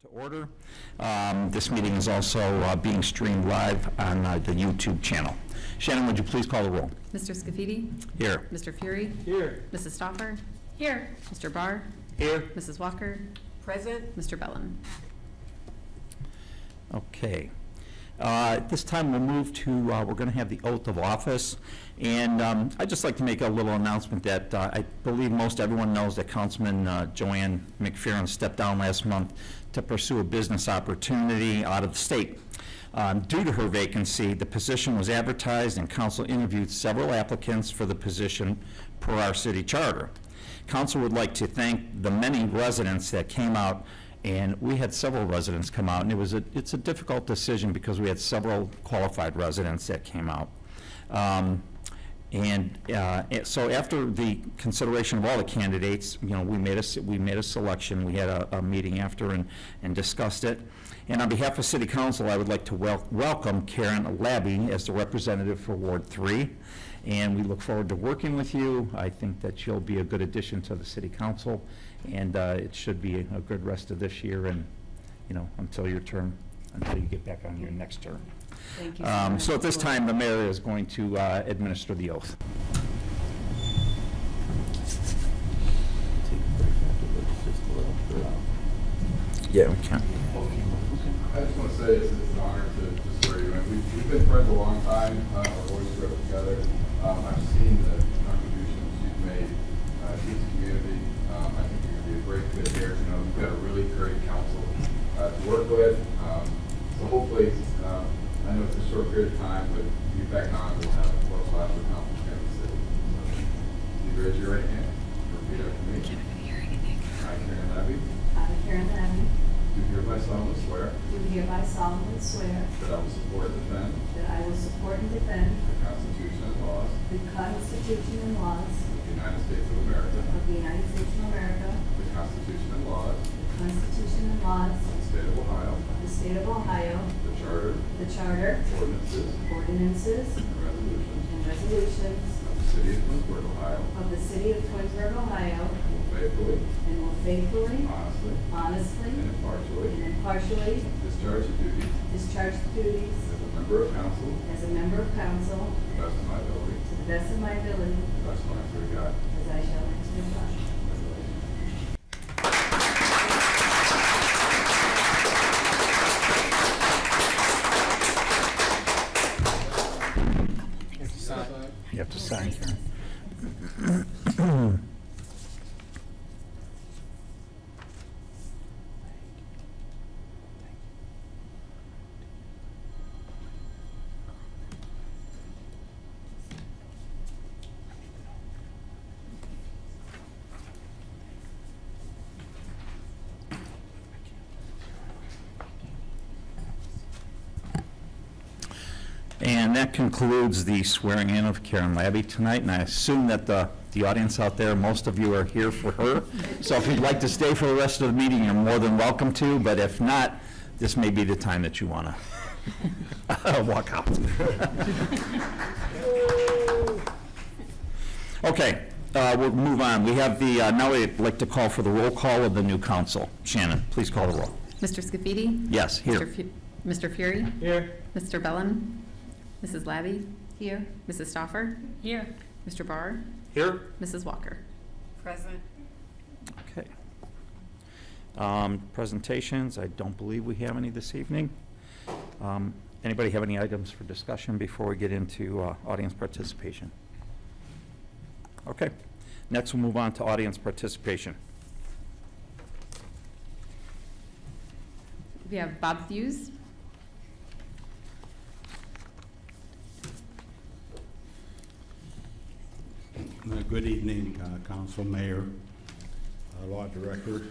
To order. This meeting is also being streamed live on the YouTube channel. Shannon, would you please call the roll? Mr. Scafidi? Here. Mr. Fury? Here. Mrs. Stauffer? Here. Mr. Barr? Here. Mrs. Walker? Present. Mr. Bellin? Okay. At this time, we'll move to, we're going to have the oath of office. And I'd just like to make a little announcement that I believe most everyone knows that Councilman Joanne McPherson stepped down last month to pursue a business opportunity out of the state. Due to her vacancy, the position was advertised and council interviewed several applicants for the position per our city charter. Council would like to thank the many residents that came out, and we had several residents come out, and it's a difficult decision because we had several qualified residents that came out. So after the consideration of all the candidates, you know, we made a selection. We had a meeting after and discussed it. And on behalf of City Council, I would like to welcome Karen Labby as the representative for Ward 3. And we look forward to working with you. I think that you'll be a good addition to the City Council, and it should be a good rest of this year and, you know, until you get back on your next term. Thank you so much. So at this time, the mayor is going to administer the oath. Yeah, we can. I just want to say it's an honor to swear you in. We've been friends a long time. Our boys grew up together. I've seen the contributions you've made to this community. I think you're going to be a great fit here. You know, you've got a really great council to work with. So hopefully, I know it's a short period of time, but you back on, we'll have a close life with council in the city. So, you raise your right hand. Repeat after me. I, Karen Labby, I, Karen Labby, do hereby solemnly swear do hereby solemnly swear that I will support and defend that I will support and defend the Constitution and laws the Constitution and laws of the United States of America, of the United States of America, the Constitution and laws the Constitution and laws of the State of Ohio, of the State of Ohio, the Charter, ordinances, ordinances, and resolutions and resolutions of the City of Twinsburg, Ohio, of the City of Twinsburg, Ohio, and will faithfully, honestly, and impartially discharge the duties as a member of council as a member of council to the best of my ability, to the best of my ability, to the best of my free God. as I shall answer to God. You have to sign, Karen. And that concludes the swearing in of Karen Labby tonight, and I assume that the audience out there, most of you are here for her. So if you'd like to stay for the rest of the meeting, you're more than welcome to, but if not, this may be the time that you want to walk out. Okay, we'll move on. We have now we'd like to call for the roll call of the new council. Shannon, please call the roll. Mr. Scafidi? Yes, here. Mr. Fury? Here. Mr. Bellin? Mrs. Labby? Here. Mrs. Stauffer? Here. Mr. Barr? Here. Mrs. Walker? Present. Okay. Presentations, I don't believe we have any this evening. Anybody have any items for discussion before we get into audience participation? Okay. Next, we'll move on to audience participation. We have Bob Hughes. Good evening, Council, Mayor, Law Director,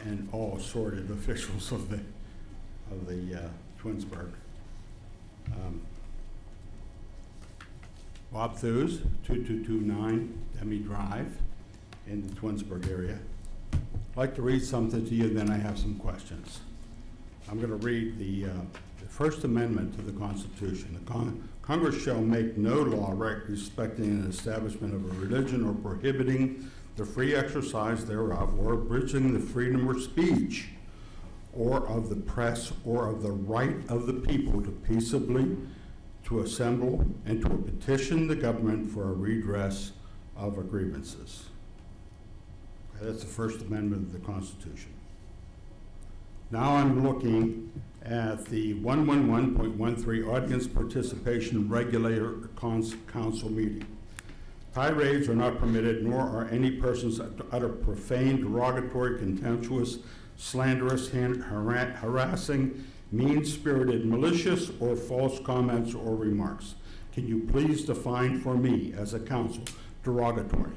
and all assorted officials of the Twinsburg. Bob Hughes, 2229 Demi Drive in the Twinsburg area. I'd like to read something to you, then I have some questions. I'm going to read the First Amendment to the Constitution. The Congress shall make no law respecting an establishment of a religion or prohibiting the free exercise thereof, or abridging the freedom of speech, or of the press, or of the right of the people to peaceably to assemble and to petition the government for a redress of grievances. That's the First Amendment of the Constitution. Now I'm looking at the 111.13 Audience Participation Regulator Council meeting. Tirades are not permitted, nor are any persons to utter profane, derogatory, contemptuous, slanderous, harassing, mean-spirited, malicious, or false comments or remarks. Can you please define for me, as a council, derogatory?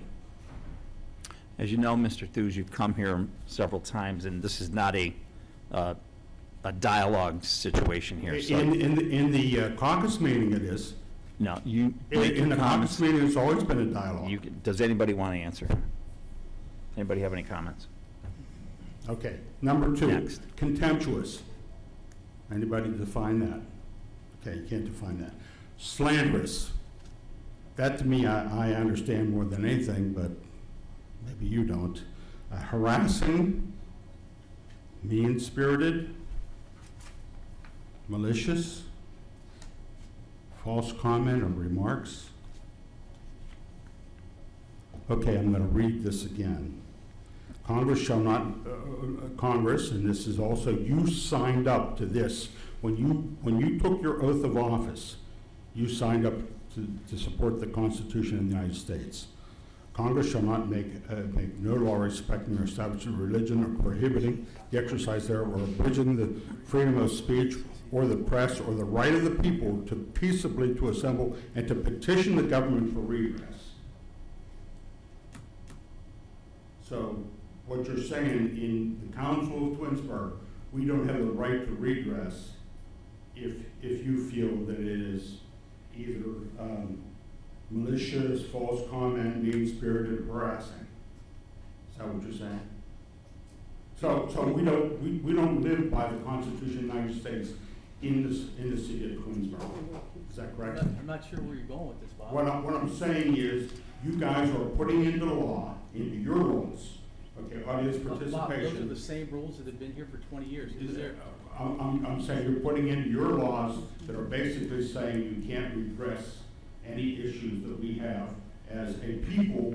As you know, Mr. Hughes, you've come here several times, and this is not a dialogue situation here, so. In the caucus meeting it is. No, you make In your the comments. caucus meeting, it's always been a dialogue. Does anybody want to answer? Anybody have any comments? Okay, number two. Next. Contemptuous. Anybody define that? Okay, you can't define that. Slanderous. That to me, I understand more than anything, but maybe you don't. Harassing, mean-spirited, malicious, false comment or remarks. Okay, I'm going to read this again. Congress shall not, Congress, and this is also, you signed up to this. When you took your oath of office, you signed up to support the Constitution of the United States. Congress shall not make no law respecting or establishing religion or prohibiting the exercise thereof, or abridging the freedom of speech or the press or the right of the people to peaceably to assemble and to petition the government for redress. So what you're saying, in the Council of Twinsburg, we don't have the right to redress if you feel that it is either malicious, false comment, mean-spirited, harassing. Is that what you're saying? So we don't live by the Constitution of the United States in the city of Twinsburg. Is that correct? I'm not sure where you're going with this, Bob. What I'm saying is, you guys are putting into law, into your rules, okay, audience Bob, participation. those are the same rules that have been here for 20 years. Is there? I'm saying you're putting in your laws that are basically saying you can't redress any issues that we have as a people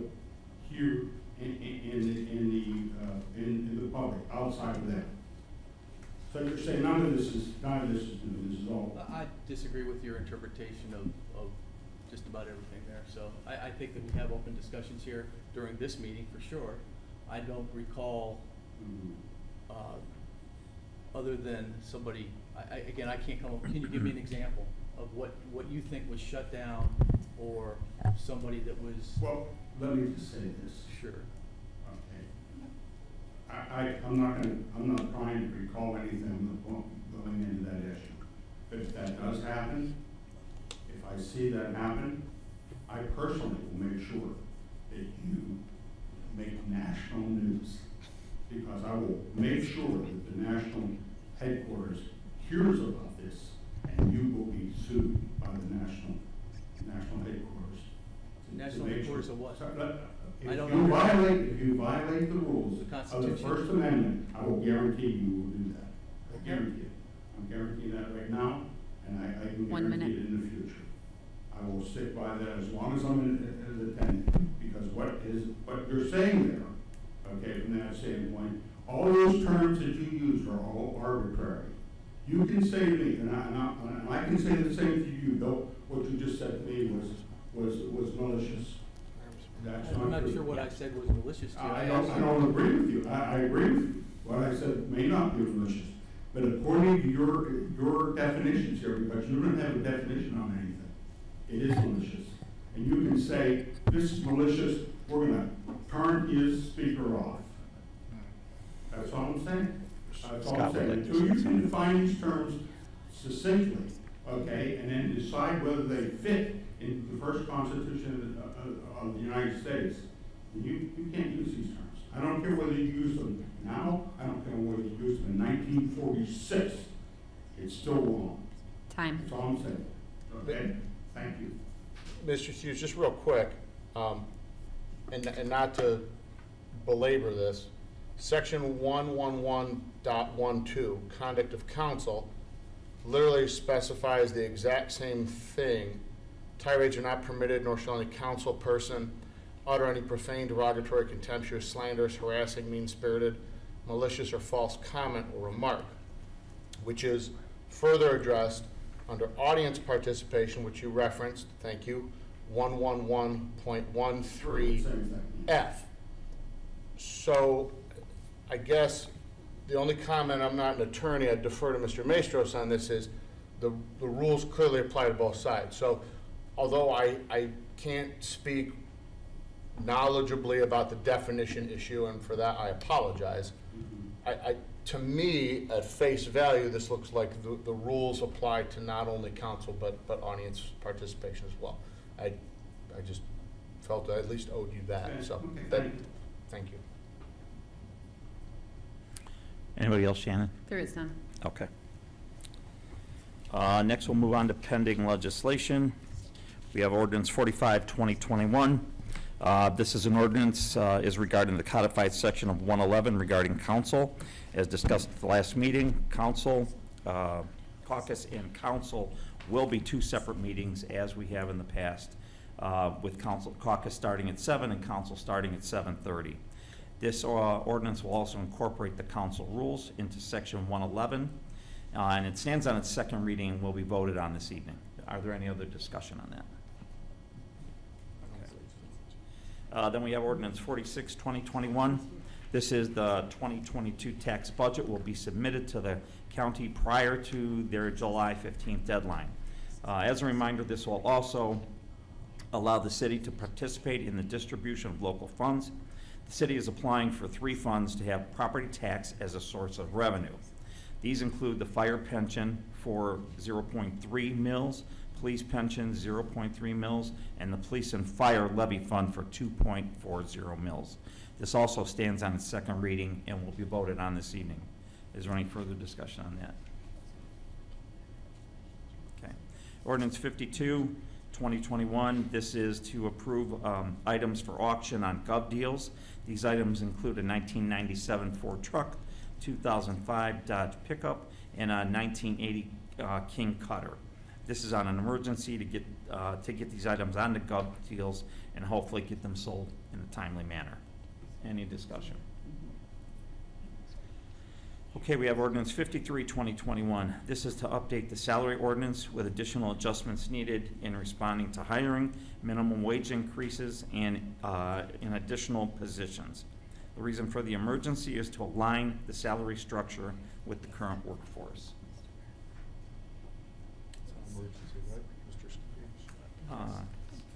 here in the public, outside of that. So you're saying none of this is new, this is all. I disagree with your interpretation of just about everything there. So I think that we have open discussions here during this meeting for sure. I don't recall, other than somebody, again, I can't come up, can you give me an example of what you think was shut down, or somebody that was? Well, let me just say this. Sure. Okay. I'm not trying to recall anything going into that issue. But if that does happen, if I see that happen, I personally will make sure that you make national news. Because I will make sure that the national headquarters hears about this, and you will be sued by the national headquarters. National headquarters of what? If I don't you know. violate the rules The of the Constitution. First Amendment, I will guarantee you will do that. I guarantee it. I'm guaranteeing that right now, and I can 1 guarantee minute. it in the future. I will stick by that as long as I'm in the tenant, because what you're saying there, okay, from that standpoint, all those terms that you use are all arbitrary. You can say to me, and I can say the same to you, though what you just said to me was malicious. That's I'm not true. sure what I said was malicious to you. I don't agree with you. I agree with you. What I said may not be malicious. But according to your definitions here, because you don't have a definition on anything, it is malicious. And you can say, this is malicious, we're gonna turn his speaker off. That's all I'm saying. That's all I'm saying. Until you can define these terms succinctly, okay, and then decide whether they fit in the first Constitution of the United States, you can't use these terms. I don't care whether you use them now, I don't care whether you use them in 1946. It's still wrong. Time. That's all I'm saying. Okay? Thank you. Mr. Hughes, just real quick, and not to belabor this, section 111.12, conduct of council, literally specifies the exact same thing. Tirades are not permitted, nor shall any council person utter any profane, derogatory, contemptuous, slanderous, harassing, mean-spirited, malicious, or false comment or remark, which is further addressed under audience participation, which you referenced, thank you, 111.13F. So I guess the only comment, I'm not an attorney, I defer to Mr. Maestros on this, is the rules clearly apply to both sides. So although I can't speak knowledgeably about the definition issue, and for that I apologize, to me, at face value, this looks like the rules apply to not only council, but audience participation as well. I just felt I at least owed you that, Okay, so, okay, that, thank you. Anybody else, Shannon? There is none. Okay. Next, we'll move on to pending legislation. We have ordinance 45, 2021. This is an ordinance is regarding the codified section of 111 regarding council. As discussed at the last meeting, council, caucus and council will be two separate meetings as we have in the past, with caucus starting at 7 and council starting at 7:30. This ordinance will also incorporate the council rules into section 111, and it stands on its second reading and will be voted on this evening. Are there any other discussion on that? Then we have ordinance 46, 2021. This is the 2022 tax budget will be submitted to the county prior to their July 15th deadline. As a reminder, this will also allow the city to participate in the distribution of local funds. The city is applying for 3 funds to have property tax as a source of revenue. These include the fire pension for 0.3 mils, police pension 0.3 mils, and the police and fire levy fund for 2.40 mils. This also stands on its second reading and will be voted on this evening. Is there any further discussion on that? Okay. Ordinance 52, 2021. This is to approve items for auction on Gov Deals. These items include a 1997 Ford truck, 2005 Dodge pickup, and a 1980 King Cutter. This is on an emergency to get these items onto Gov Deals and hopefully get them sold in a timely manner. Any discussion? Okay, we have ordinance 53, 2021. This is to update the salary ordinance with additional adjustments needed in responding to hiring, minimum wage increases, and in additional positions. The reason for the emergency is to align the salary structure with the current workforce.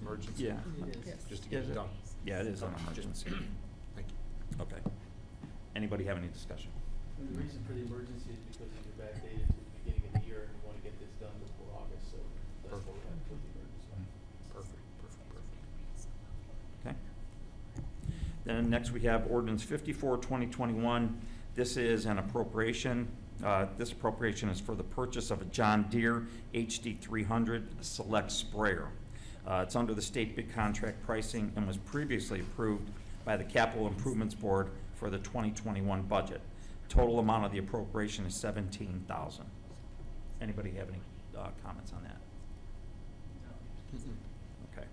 Emergency. Yeah. Just to get it done. Yeah, it is an emergency. Thank you. Okay. Anybody have any discussion? And the reason for the emergency is because you're backdated to the beginning of the year and you want to get this done before August, so that's what we have to put the emergency on. Perfect. Okay. Then next we have ordinance 54, 2021. This is an appropriation. This appropriation is for the purchase of a John Deere HD 300 Select Sprayer. It's under the state bid contract pricing and was previously approved by the Capital Improvements Board for the 2021 budget. Total amount of the appropriation is $17,000. Anybody have any comments on that? Okay.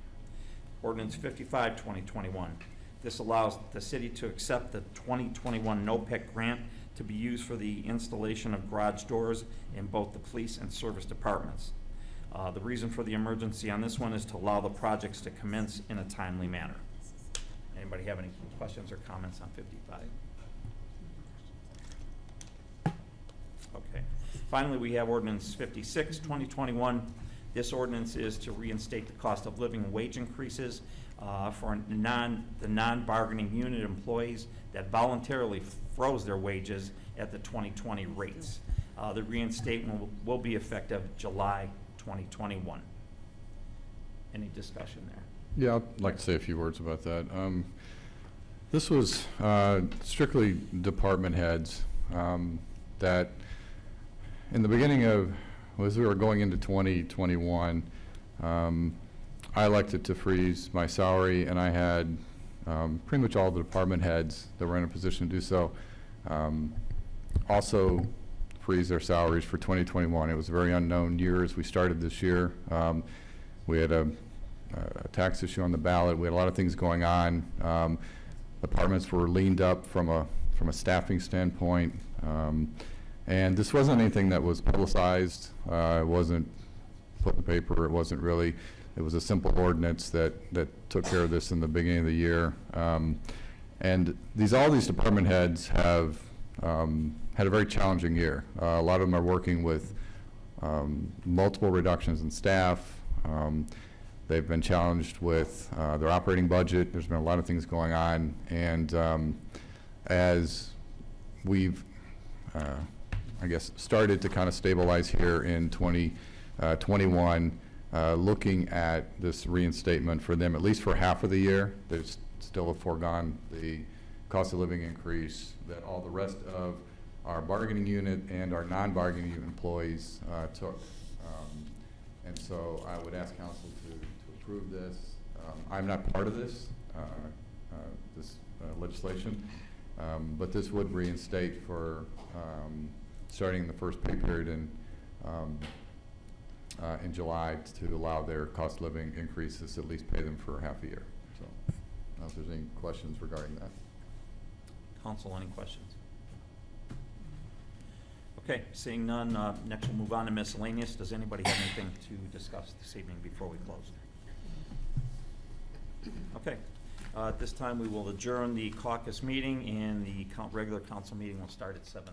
Ordinance 55, 2021. This allows the city to accept the 2021 NOPEC grant to be used for the installation of garage doors in both the police and service departments. The reason for the emergency on this one is to allow the projects to commence in a timely manner. Anybody have any questions or comments on 55? Okay. Finally, we have ordinance 56, 2021. This ordinance is to reinstate the cost of living wage increases for the non-bargaining unit employees that voluntarily froze their wages at the 2020 rates. The reinstatement will be effective July 2021. Any discussion there? Yeah, I'd like to say a few words about that. This was strictly department heads that in the beginning of, as we were going into 2021, I elected to freeze my salary, and I had pretty much all the department heads that were in a position to do so also freeze their salaries for 2021. It was a very unknown year as we started this year. We had a tax issue on the ballot. We had a lot of things going on. Departments were leaned up from a staffing standpoint. And this wasn't anything that was publicized. It wasn't put in the paper. It wasn't really, it was a simple ordinance that took care of this in the beginning of the year. And all these department heads have had a very challenging year. A lot of them are working with multiple reductions in staff. They've been challenged with their operating budget. There's been a lot of things going on. And as we've, I guess, started to kind of stabilize here in 2021, looking at this reinstatement for them, at least for half of the year, they've still have foregone the cost of living increase that all the rest of our bargaining unit and our non-bargaining unit employees took. And so I would ask council to approve this. I'm not part of this, legislation, but this would reinstate for starting the first pay period in July to allow their cost of living increases, at least pay them for half a year. So I don't know if there's any questions regarding that. Council, any questions? Okay, seeing none, next we'll move on to miscellaneous. Does anybody have anything to discuss this evening before we close? Okay, at this time we will adjourn the caucus meeting, and the regular council meeting will start at 7:30.